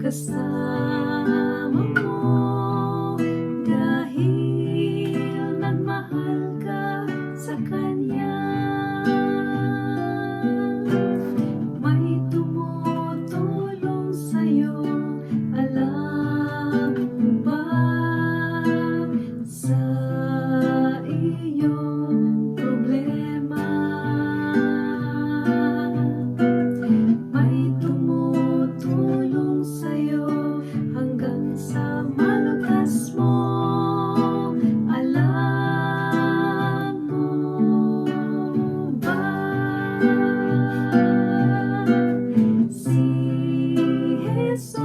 kasama mo dahil nagmahal ka sa Kanya. May tumutulong sa'yo, alam mo ba, sa iyong problema. May tumutulong sa'yo hanggang sa malutas mo. Alam mo ba, si Jesus